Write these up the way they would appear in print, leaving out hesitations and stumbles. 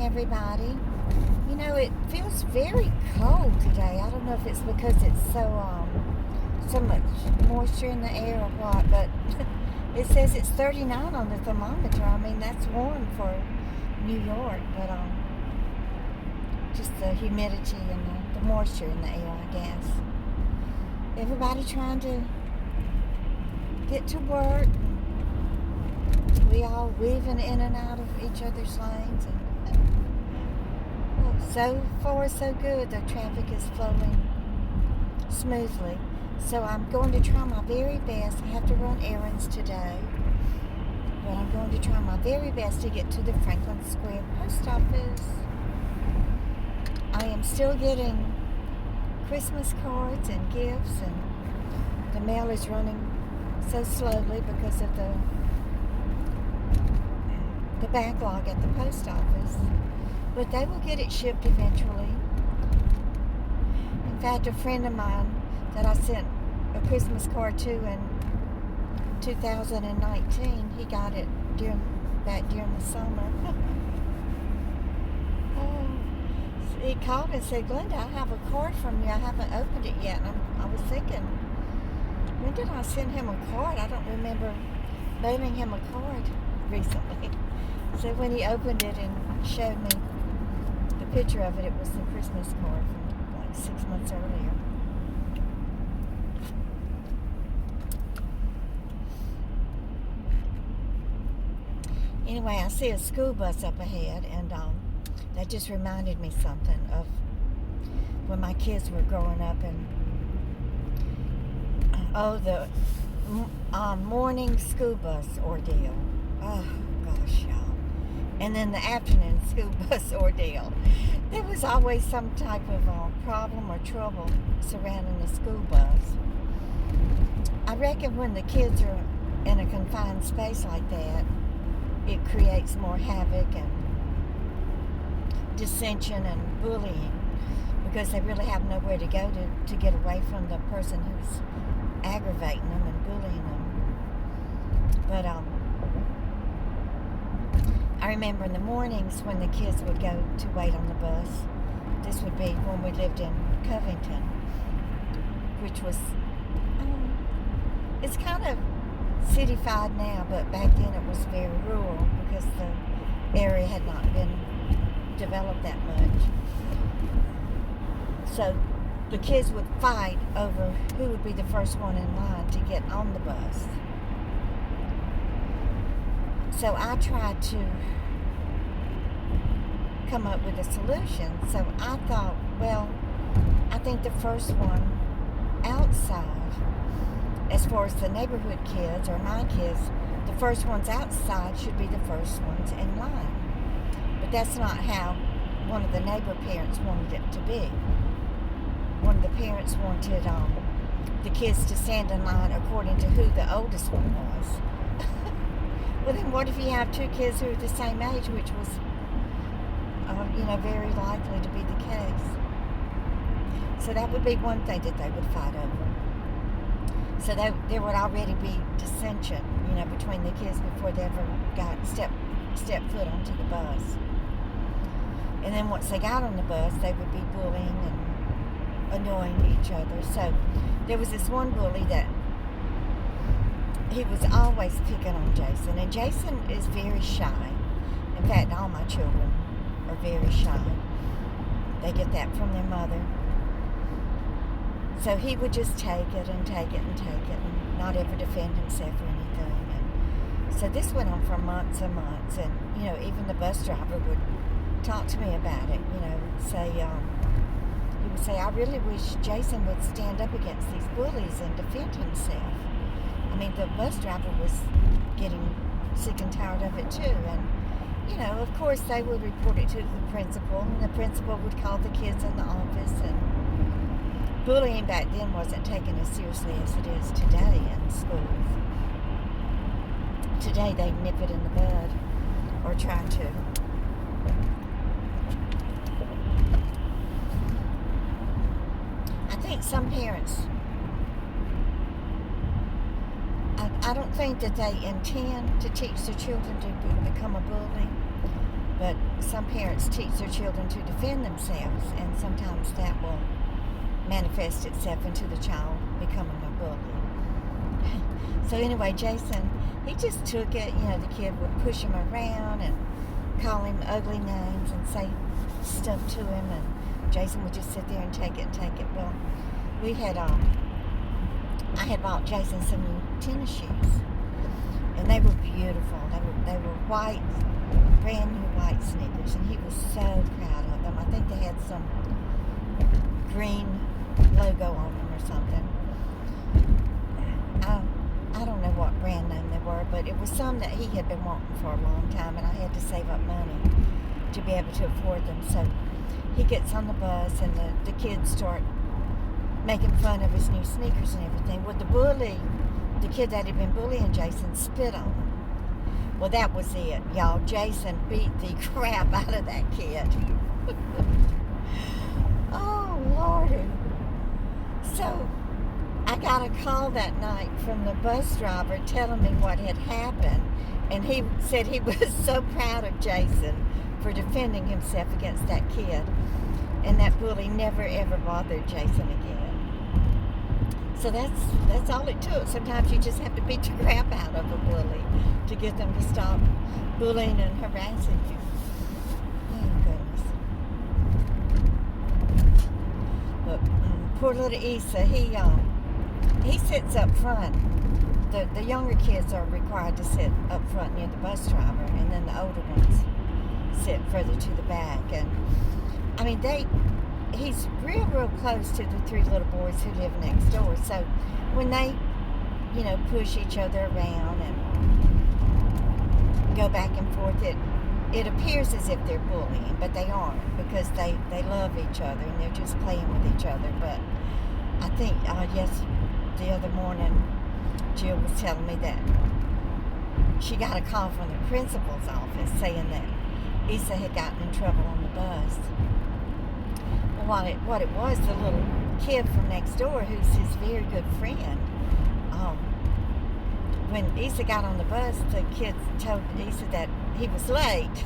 everybody. You know, it feels very cold today. I don't know if it's because it's so much moisture in the air or what, but it says it's 39 on the thermometer. I mean, that's warm for New York, but just the humidity and the moisture in the air, I guess. Everybody trying to get to work. We all weaving in and out of each other's lanes, and well, so far so good. The traffic is flowing smoothly. So I'm going to try my very best. I have to run errands today, but I'm going to try my very best to get to the Franklin Square post office. I am still getting Christmas cards and gifts, and the mail is running so slowly because of the backlog at the post office, but they will get it shipped eventually. In fact, a friend of mine that I sent a Christmas card to in 2019, he got it back during the summer. He called and said, "Glenda, I have a card from you. I haven't opened it yet." And I was thinking, when did I send him a card? I don't remember mailing him a card recently. So when he opened it and showed me the picture of it, it was the Christmas card from like 6 months earlier. Anyway, I see a school bus up ahead, and that just reminded me something of when my kids were growing up, and the morning school bus ordeal. Oh gosh, y'all. And then the afternoon school bus ordeal. There was always some type of problem or trouble surrounding the school bus. I reckon when the kids are in a confined space like that, it creates more havoc and dissension and bullying, because they really have nowhere to go to get away from the person who's aggravating them and bullying them. But I remember in the mornings when the kids would go to wait on the bus. This would be when we lived in Covington, which was, it's kind of cityfied now, but back then it was very rural because the area had not been developed that much. So the kids would fight over who would be the first one in line to get on the bus. So I tried to come up with a solution. So I thought, well, I think the first one outside, as far as the neighborhood kids or my kids, the first ones outside should be the first ones in line. But that's not how one of the neighbor parents wanted it to be. One of the parents wanted the kids to stand in line according to who the oldest one was. Well, then what if you have two kids who are the same age, which was, very likely to be the case. So that would be one thing that they would fight over. So there would already be dissension, between the kids before they ever got step foot onto the bus. And then once they got on the bus, they would be bullying and annoying each other. So there was this one bully that he was always picking on Jason. And Jason is very shy. In fact, all my children are very shy. They get that from their mother. So he would just take it and take it and take it and not ever defend himself or anything. And so this went on for months and months. And, even the bus driver would talk to me about it, say, he would say, "I really wish Jason would stand up against these bullies and defend himself." I mean, the bus driver was getting sick and tired of it too. And, of course they would report it to the principal, and the principal would call the kids in the office. And bullying back then wasn't taken as seriously as it is today in schools. Today they nip it in the bud, or try to. I think some parents, I don't think that they intend to teach their children to become a bully, But some parents teach their children to defend themselves, and sometimes that will manifest itself into the child becoming a bully. So anyway, Jason, he just took it. The kid would push him around and call him ugly names and say stuff to him, and Jason would just sit there and take it. Well, we had I had bought Jason some new tennis shoes, and they were beautiful. They were white, brand new white sneakers, and he was so proud of them. I think they had some green logo on them or something. I don't know what brand name they were, but it was some that he had been wanting for a long time, and I had to save up money to be able to afford them. So he gets on the bus, and the kids start making fun of his new sneakers and everything. Well, the kid that had been bullying Jason, spit on him. Well, that was it, y'all. Jason beat the crap out of that kid. Oh, Lordy. So I got a call that night from the bus driver telling me what had happened, and he said he was so proud of Jason for defending himself against that kid, and that bully never ever bothered Jason again. So that's all it took. Sometimes you just have to beat the crap out of a bully to get them to stop bullying and harassing you. Oh, goodness. But poor little Issa, he sits up front. The younger kids are required to sit up front near the bus driver, and then the older ones sit further to the back. And I mean, he's real close to the three little boys who live next door. So when they, push each other around and go back and forth, it appears as if they're bullying, but they aren't, because they love each other and they're just playing with each other. But I think, the other morning, Jill was telling me that she got a call from the principal's office saying that Issa had gotten in trouble on the bus. What it was, the little kid from next door, who's his very good friend, when Issa got on the bus, the kids told Issa that he was late.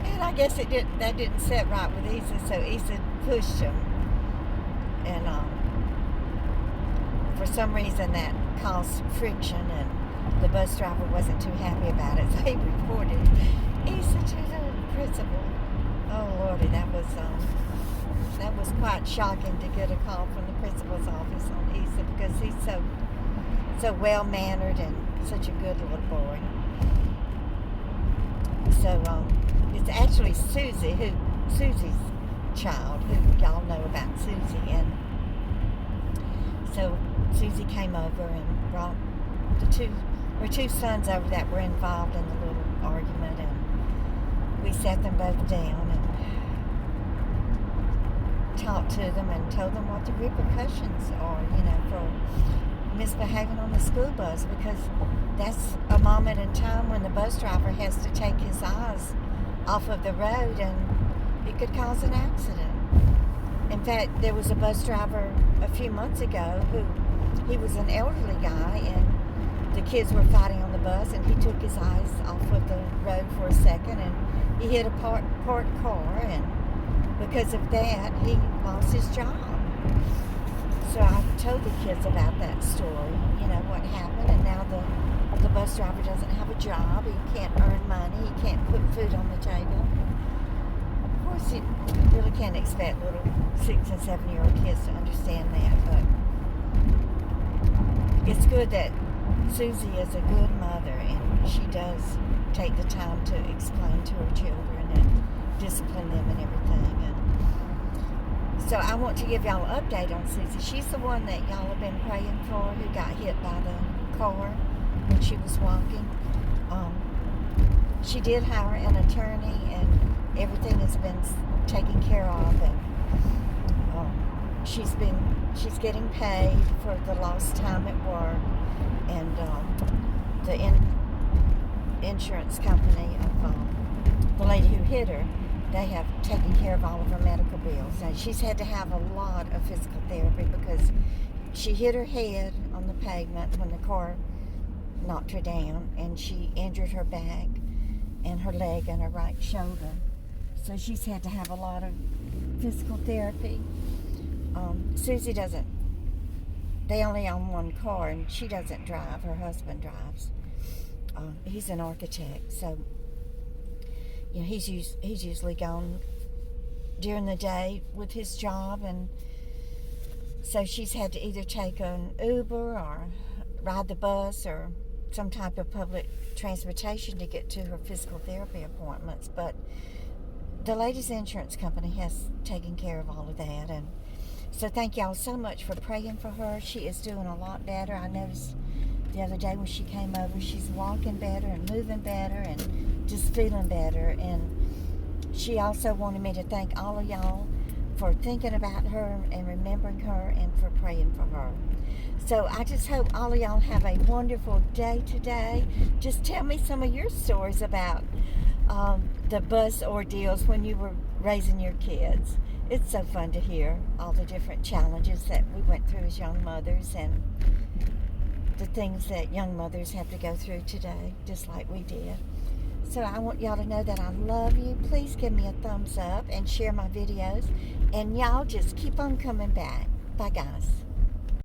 And I guess that didn't sit right with Issa, so Issa pushed him. And for some reason that caused friction, and the bus driver wasn't too happy about it, so he reported Issa to the principal. Oh, Lordy, that was quite shocking to get a call from the principal's office on Issa, because he's so well-mannered and such a good little boy. So it's actually Susie's child, who y'all know about Susie. And so Susie came over and brought her two sons over that were involved in the little argument, and we sat them both down and talked to them and told them what the repercussions are, for misbehaving on the school bus, because that's a moment in time when the bus driver has to take his eyes off of the road, and it could cause an accident. In fact, there was a bus driver a few months ago he was an elderly guy, and the kids were fighting on the bus, and he took his eyes off of the road for a second, and he hit a parked car, and because of that, he lost his job. So I told the kids about that story, what happened, and now the bus driver doesn't have a job. He can't earn money. He can't put food on the table. Of course, you really can't expect little 6 and 7-year-old kids to understand that, but it's good that Susie is a good mother, and she does take the time to explain to her children and discipline them and everything. And so I want to give y'all an update on Susie. She's the one that y'all have been praying for, who got hit by the car when she was walking. She did hire an attorney, and everything has been taken care of, and she's getting paid for the lost time at work, and the insurance company of the lady who hit her, they have taken care of all of her medical bills. Now, she's had to have a lot of physical therapy because she hit her head on the pavement when the car knocked her down, and she injured her back and her leg and her right shoulder. So she's had to have a lot of physical therapy. Susie doesn't, they only own one car, and she doesn't drive. Her husband drives. He's an architect, so he's usually gone during the day with his job, and so she's had to either take an Uber or ride the bus or some type of public transportation to get to her physical therapy appointments. But the lady's insurance company has taken care of all of that, and so thank y'all so much for praying for her. She is doing a lot better. I noticed the other day when she came over, she's walking better and moving better and just feeling better. And she also wanted me to thank all of y'all for thinking about her and remembering her and for praying for her. So I just hope all of y'all have a wonderful day today. Just tell me some of your stories about the bus ordeals when you were raising your kids. It's so fun to hear all the different challenges that we went through as young mothers and the things that young mothers have to go through today, just like we did. So I want y'all to know that I love you. Please give me a thumbs up and share my videos. And y'all just keep on coming back. Bye, guys.